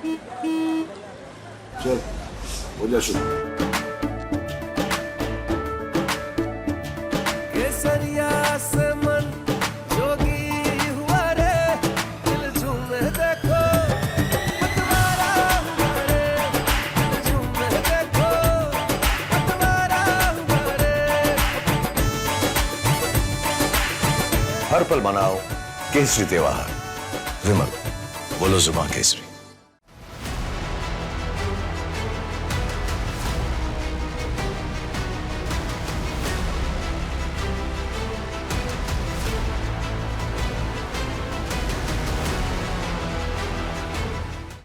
चल हो जा शुरू। केसरिया से मन जोगी हुआ रे, दिल झूमे देखो पतवारा हुआ रे, दिल झूमे देखो पतवारा हुआ रे। हर पल मनाओ केसरी त्योहार। विमल, बोलो जुबान केसरी।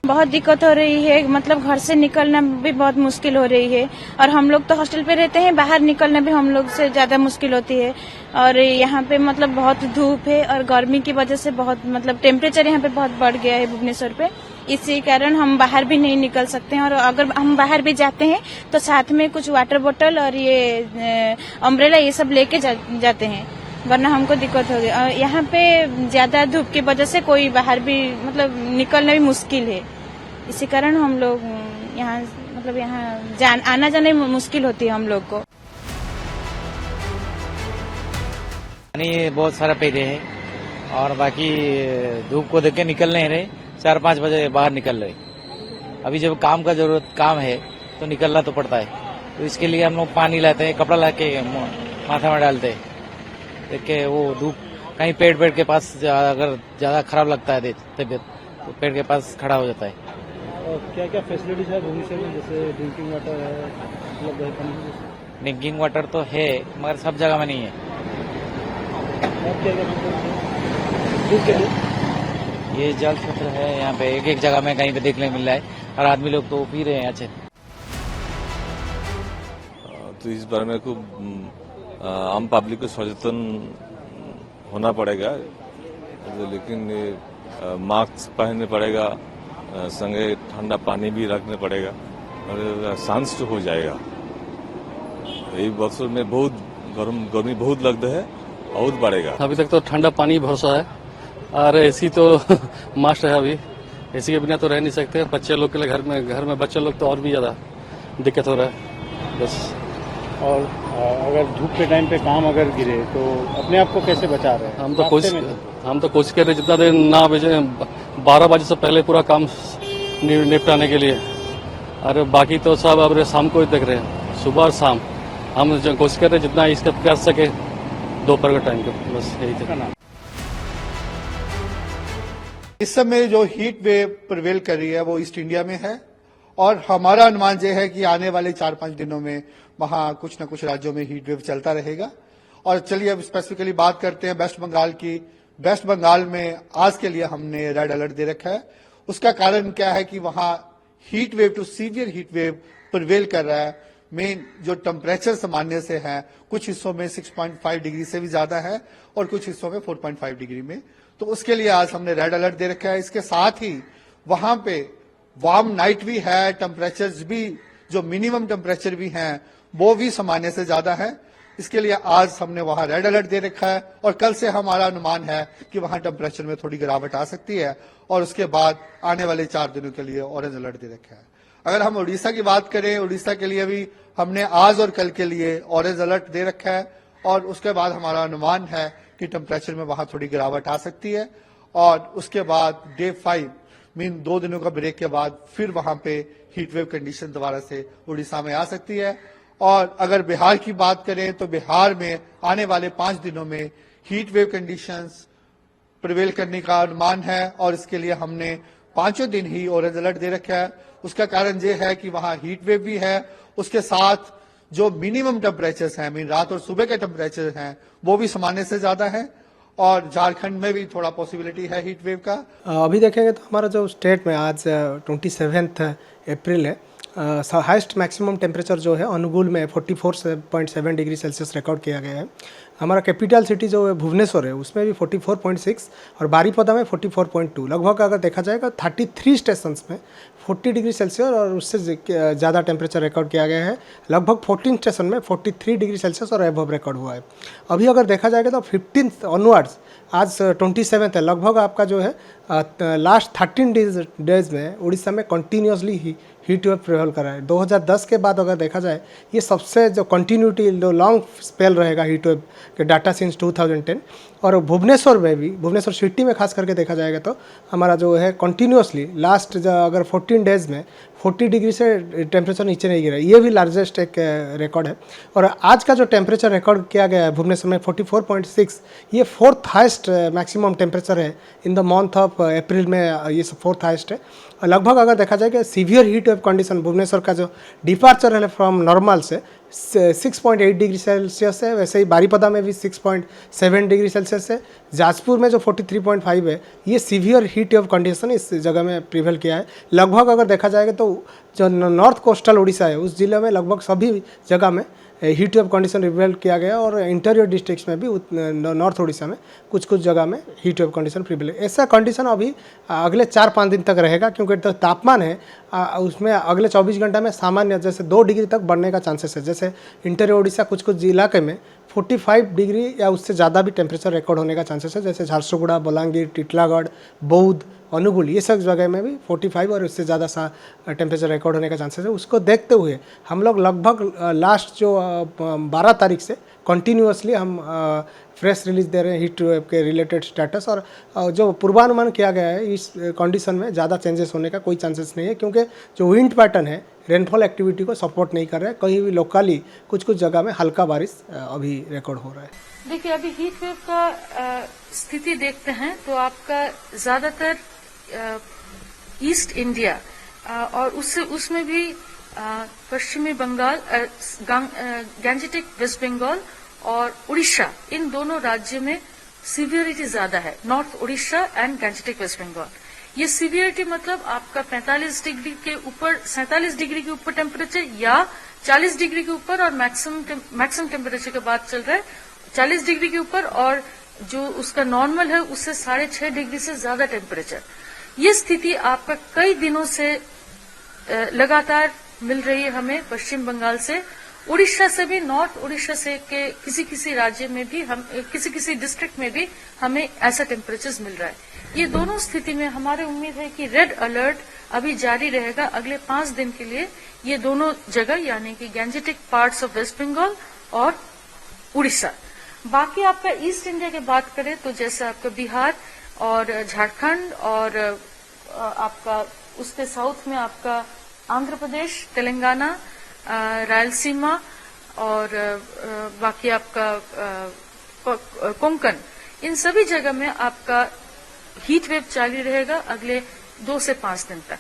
बहुत दिक्कत हो रही है, मतलब घर से निकलना भी बहुत मुश्किल हो रही है। और हम लोग तो हॉस्टल पे रहते हैं, बाहर निकलना भी हम लोग से ज्यादा मुश्किल होती है। और यहाँ पे मतलब बहुत धूप है और गर्मी की वजह से बहुत मतलब टेम्परेचर यहाँ पे बहुत बढ़ गया है भुवनेश्वर पे। इसी कारण हम बाहर भी नहीं निकल सकते हैं। और अगर हम बाहर भी जाते हैं तो साथ में कुछ वाटर बोतल और ये अम्ब्रेला ये सब लेके जाते हैं, वरना हमको दिक्कत होगी। और यहाँ पे ज्यादा धूप की वजह से कोई बाहर भी मतलब निकलना भी मुश्किल है। इसी कारण हम लोग यहाँ मतलब यहाँ आना जाने में मुश्किल होती है हम लोग को। पानी बहुत सारा पी रहे हैं और बाकी धूप को देख के निकल नहीं रहे। 4-5 बजे बाहर निकल रहे। अभी जब काम का जरूरत काम है तो निकलना तो पड़ता है, तो इसके लिए हम लोग पानी लाते हैं, कपड़ा ला के माथा में डालते हैं। देख के वो धूप कहीं पेड़ के पास अगर ज्यादा खराब लगता है तबियत तो पेड़ के पास खड़ा हो जाता है। और क्या क्या फैसिलिटीज है भुवनेश्वर में, जैसे ड्रिंकिंग वाटर है, उपलब्ध है पानी? ड्रिंकिंग वाटर तो है मगर सब जगह में नहीं है। और क्या क्या ये जल क्षेत्र है, यहाँ पे एक जगह में कहीं पे देखने मिल रहा है और आदमी लोग तो पी रहे हैं अच्छे। तो इस बारे में खूब आम पब्लिक को सचेतन होना पड़ेगा, लेकिन मास्क पहनने पड़ेगा, संगे ठंडा पानी भी रखने पड़ेगा और शांत हो जाएगा। यही वर्षों में बहुत गर्मी बहुत लगता है, बहुत बढ़ेगा। अभी तक तो ठंडा पानी भरोसा है और एसी तो मस्ट है। अभी एसी के बिना तो रह नहीं सकते। बच्चे लोग के लिए घर में बच्चे लोग तो और भी ज्यादा दिक्कत हो रहा है बस। और अगर धूप के टाइम पे काम अगर गिरे तो अपने आप को कैसे बचा रहे हैं? हम तो कोशिश कर रहे हैं जितना देर ना बजे 12 बजे से पहले पूरा काम निपटाने के लिए। और बाकी तो सब अब शाम को ही देख रहे हैं, सुबह और शाम हम कोशिश कर रहे हैं जितना इसका कर सके दोपहर के टाइम को। बस यही था। इस समय जो हीट वेव प्रिवेल कर रही है वो ईस्ट इंडिया में है और हमारा अनुमान यह है कि आने वाले 4-5 दिनों में वहां कुछ न कुछ राज्यों में हीट वेव चलता रहेगा। और चलिए अब स्पेसिफिकली बात करते हैं वेस्ट बंगाल की। वेस्ट बंगाल में आज के लिए हमने रेड अलर्ट दे रखा है। उसका कारण क्या है कि वहां heat wave to severe heat wave prevail कर रहा है। मेन जो टेम्परेचर सामान्य से है, कुछ हिस्सों में 6.5 डिग्री से भी ज्यादा है और कुछ हिस्सों में 4.5 डिग्री में। तो उसके लिए आज हमने रेड अलर्ट दे रखा है। इसके साथ ही वहां पे वार्म नाइट भी है, टेम्परेचर्स भी जो मिनिमम टेम्परेचर भी हैं वो भी सामान्य से ज्यादा है। इसके लिए आज हमने वहां रेड अलर्ट दे रखा है और कल से हमारा अनुमान है कि वहां टेम्परेचर में थोड़ी गिरावट आ सकती है और उसके बाद आने वाले 4 दिनों के लिए ऑरेंज अलर्ट दे रखा है। अगर हम उड़ीसा की बात करें, उड़ीसा के लिए भी हमने आज और कल के लिए ऑरेंज अलर्ट दे रखा है और उसके बाद हमारा अनुमान है कि टेम्परेचर में वहां थोड़ी गिरावट आ सकती है। और उसके बाद डे 5 मीन 2 दिनों का ब्रेक के बाद फिर वहां पे हीट वेव कंडीशन दोबारा से उड़ीसा में आ सकती है। और अगर बिहार की बात करें तो बिहार में आने वाले 5 दिनों में हीट वेव कंडीशंस प्रिवेल करने का अनुमान है और इसके लिए हमने 5 दिन ही ऑरेंज अलर्ट दे रखा है। उसका कारण ये है कि वहां हीट वेव भी है, उसके साथ जो मिनिमम टेम्परेचर्स हैं, मीन रात और सुबह के टेम्परेचर हैं, वो भी सामान्य से ज्यादा है। और झारखंड में भी थोड़ा पॉसिबिलिटी है हीट वेव का। अभी देखेंगे तो हमारा जो स्टेट में आज 27 अप्रैल है, हाईएस्ट मैक्सिमम टेम्परेचर जो है अनुगुल में 44.7 डिग्री सेल्सियस रिकॉर्ड किया गया है। हमारा कैपिटल सिटी जो है भुवनेश्वर है उसमें भी 44.6 और बारीपदा में 44.2। लगभग अगर देखा जाएगा 33 स्टेशंस में 40 डिग्री सेल्सियस और उससे ज़्यादा टेम्परेचर रिकॉर्ड किया गया है। लगभग 14 स्टेशन में 43 डिग्री सेल्सियस और एबव रिकॉर्ड हुआ है। अभी अगर देखा जाएगा तो 15 ऑनवर्ड्स आज 27 है, लगभग आपका जो है लास्ट 13 डेज में उड़ीसा में कंटिन्यूसली हीट वेव प्रिवेल कर रहा है। 2010 के बाद अगर देखा जाए ये सबसे जो कंटिन्यूटी जो लॉन्ग स्पेल रहेगा हीट वेव के डाटा सिंस 2010। और भुवनेश्वर में भी, भुवनेश्वर सिटी में खास करके देखा जाएगा तो हमारा जो है कंटिन्यूसली लास्ट अगर 14 डेज में 40 डिग्री से टेम्परेचर नीचे नहीं गिरा, ये भी लार्जेस्ट एक रिकॉर्ड है। और आज का जो टेम्परेचर रिकॉर्ड किया गया है भुवनेश्वर में 44.6, ये 4th हाइस्ट मैक्सिमम टेम्परेचर है in the month of April में, ये 4th हाइस्ट है। और लगभग अगर देखा जाए कि severe heat wave condition Bhubaneswar का जो डिपार्चर है फ्रॉम नॉर्मल से 6.8 डिग्री सेल्सियस है, वैसे ही बारीपदा में भी 6.7 डिग्री सेल्सियस है। जाजपुर में जो 43.5 है, ये सीवियर हीट वेव कंडीशन इस जगह में प्रिवेल किया है। लगभग अगर देखा जाएगा तो जो नॉर्थ कोस्टल उड़ीसा है उस जिले में लगभग सभी जगह में हीट वेव कंडीशन प्रिवेल किया गया और इंटीरियर डिस्ट्रिक्ट्स में भी नॉर्थ उड़ीसा में कुछ जगह में हीट वेव कंडीशन प्रिवेल। ऐसा कंडीशन अभी अगले 4-5 दिन तक रहेगा, क्योंकि तो तापमान है उसमें अगले 24 घंटा में सामान्य जैसे 2 डिग्री तक बढ़ने का चांसेस है। जैसे इंटीरियर उड़ीसा कुछ इलाके में 45 डिग्री या उससे ज़्यादा भी टेम्परेचर रिकॉर्ड होने का चांसेस है, जैसे झारसुगुड़ा, बलांगीर, टिटलागढ़, बौद्ध, अनुगुल, ये सब जगह में भी 45 और उससे ज़्यादा टेम्परेचर रिकॉर्ड होने का चांसेस है। उसको देखते हुए हम लोग लगभग लास्ट जो 12 तारीख से कंटिन्यूसली हम फ्रेश रिलीज दे रहे हैं हीट वेव के रिलेटेड स्टेटस। और जो पूर्वानुमान किया गया है इस कंडीशन में ज़्यादा चेंजेस होने का कोई चांसेस नहीं है, क्योंकि जो विंड पैटर्न है रेनफॉल एक्टिविटी को सपोर्ट नहीं कर रहा है। कहीं भी लोकली कुछ जगह में हल्का बारिश अभी रिकॉर्ड हो रहा है। देखिए, अभी हीट वेव का स्थिति देखते हैं तो आपका ज़्यादातर ईस्ट इंडिया और उसमें भी पश्चिमी बंगाल, गैंजेटिक वेस्ट बंगाल और उड़ीसा, इन दोनों राज्यों में सीवियरिटी ज्यादा है। North Orissa and gangetic west Bengal, ये सीवियरिटी मतलब आपका 45 डिग्री के ऊपर, 47 डिग्री के ऊपर टेम्परेचर या 40 डिग्री के ऊपर, और मैक्सिमम टेम्परेचर की बात चल रहा है 40 डिग्री के ऊपर, और जो उसका नॉर्मल है उससे 6.5 डिग्री से ज्यादा टेम्परेचर। ये स्थिति आपका कई दिनों से लगातार मिल रही है हमें पश्चिम बंगाल से, उड़ीसा से भी, नॉर्थ उड़ीसा से के किसी राज्य में भी, हम किसी डिस्ट्रिक्ट में भी हमें ऐसा टेम्परेचर मिल रहा है। ये दोनों स्थिति में हमारे उम्मीद है कि रेड अलर्ट अभी जारी रहेगा अगले 5 दिन के लिए, ये दोनों जगह यानी कि gangetic parts of west Bengal और उड़ीसा। बाकी आपका ईस्ट इंडिया की बात करें तो जैसे आपका बिहार और झारखंड और आपका उसके साउथ में आपका आंध्र प्रदेश, तेलंगाना, रायलसीमा और बाकी आपका कोंकण, इन सभी जगह में आपका हीट वेव जारी रहेगा अगले 2 से 5 दिन तक।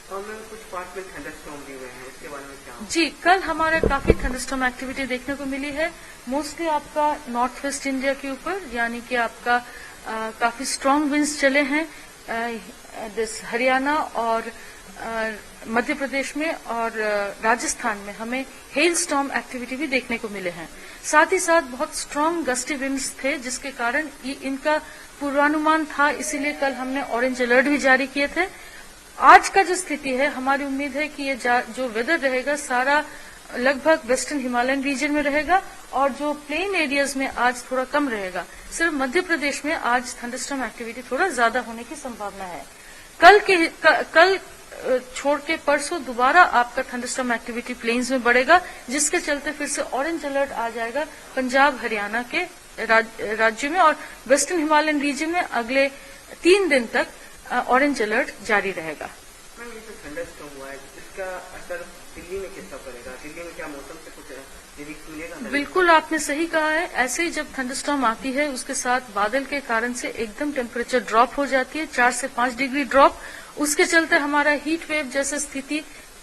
कुछ पार्ट में थंडरस्टॉर्म भी हुए हैं, इसके बारे में क्या? जी, कल हमारा काफी थंडरस्टॉर्म एक्टिविटी देखने को मिली है, मोस्टली आपका नॉर्थ वेस्ट इंडिया के ऊपर, यानी कि आपका काफी स्ट्रांग विंड्स चले हैं हरियाणा और मध्य प्रदेश में और राजस्थान में हमें हेल स्टॉर्म एक्टिविटी भी देखने को मिले हैं। साथ ही साथ बहुत स्ट्रांग गस्टी विंड्स थे, जिसके कारण इनका पूर्वानुमान था, इसीलिए कल हमने ऑरेंज अलर्ट भी जारी किए थे। आज का जो स्थिति है, हमारी उम्मीद है कि ये जो वेदर रहेगा सारा लगभग वेस्टर्न हिमालयन रीजन में रहेगा, और जो प्लेन एरियाज में आज थोड़ा कम रहेगा। सिर्फ मध्य प्रदेश में आज थंडरस्टॉर्म एक्टिविटी थोड़ा ज्यादा होने की संभावना है। कल छोड़ के परसों दोबारा आपका थंडरस्टॉर्म एक्टिविटी प्लेन्स में बढ़ेगा, जिसके चलते फिर से ऑरेंज अलर्ट आ जाएगा पंजाब, हरियाणा के राज्यों में, और वेस्टर्न हिमालयन रीजन में अगले 3 दिन तक ऑरेंज अलर्ट जारी रहेगा। मैम, ये जो थंडरस्टॉर्म हुआ है इसका असर दिल्ली में कैसा पड़ेगा? दिल्ली में क्या मौसम से कुछ रिलीफ मिलेगा? बिल्कुल, आपने सही कहा है। ऐसे ही जब थंडरस्टॉर्म आती है उसके साथ बादल के कारण से एकदम टेम्परेचर ड्रॉप हो जाती है, 4 से 5 डिग्री ड्रॉप। उसके चलते हमारा हीट वेव जैसी स्थिति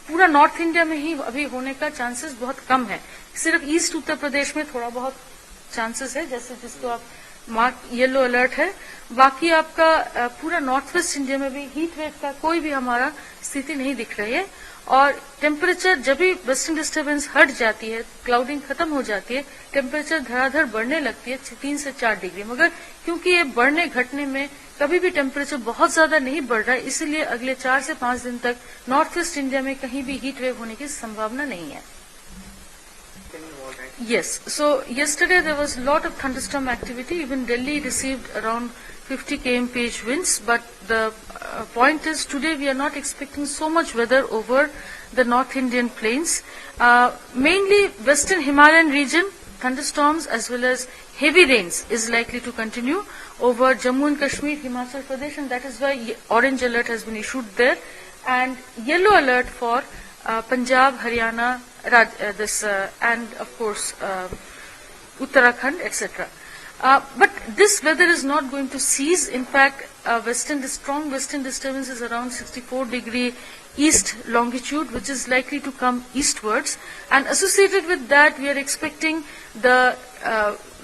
पूरा नॉर्थ इंडिया में ही अभी होने का चांसेस बहुत कम है। सिर्फ ईस्ट उत्तर प्रदेश में थोड़ा बहुत चांसेस है, जैसे जिसको आप येलो अलर्ट है। बाकी आपका पूरा नॉर्थ वेस्ट इंडिया में भी हीट वेव का कोई भी हमारा स्थिति नहीं दिख रही है। और टेम्परेचर जब भी वेस्टर्न डिस्टर्बेंस हट जाती है, क्लाउडिंग खत्म हो जाती है, टेम्परेचर धड़ाधड़ बढ़ने लगती है 3 से 4 डिग्री। मगर क्योंकि ये बढ़ने घटने में कभी भी टेम्परेचर बहुत ज्यादा नहीं बढ़ रहा है, इसीलिए अगले 4 से 5 दिन तक नॉर्थ वेस्ट इंडिया में कहीं भी हीट वेव होने की संभावना नहीं है। Yes. So yesterday there was a lot of thunderstorm activity. Even Delhi received around 50 kmph winds. But the point is, today we are not expecting so much weather over the North Indian plains. Mainly Western Himalayan region, thunderstorms as well as heavy rains is likely to continue over Jammu and Kashmir, Himachal Pradesh, and that is why orange alert has been issued there, and yellow alert for Punjab, Haryana, and of course Uttarakhand, etc. But this weather is not going to cease. In fact, strong western disturbance is around 64° east longitude, which is likely to come eastwards, and associated with that we are expecting the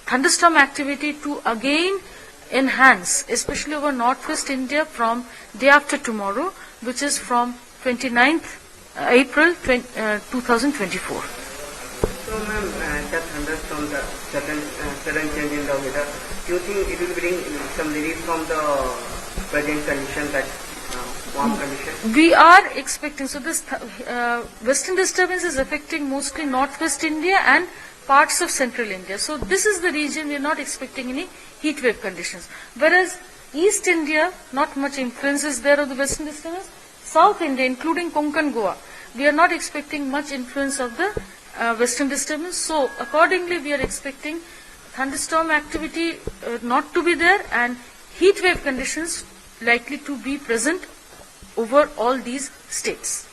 thunderstorm activity to again enhance, especially over northwest India from day after tomorrow, which is from 29th April 2024. So, ma'am, the thunderstorm, the sudden change in the weather, do you think it will bring some relief from the present condition, that warm condition? We are expecting, so this western disturbance is affecting mostly northwest India and parts of central India. So this is the region we are not expecting any heat wave conditions. Whereas East India, not much influence is there of the western disturbance. South India, including Konkan, Goa, we are not expecting much influence of the western disturbance. So accordingly, we are expecting thunderstorm activity not to be there and heat wave conditions likely to be present over all these states.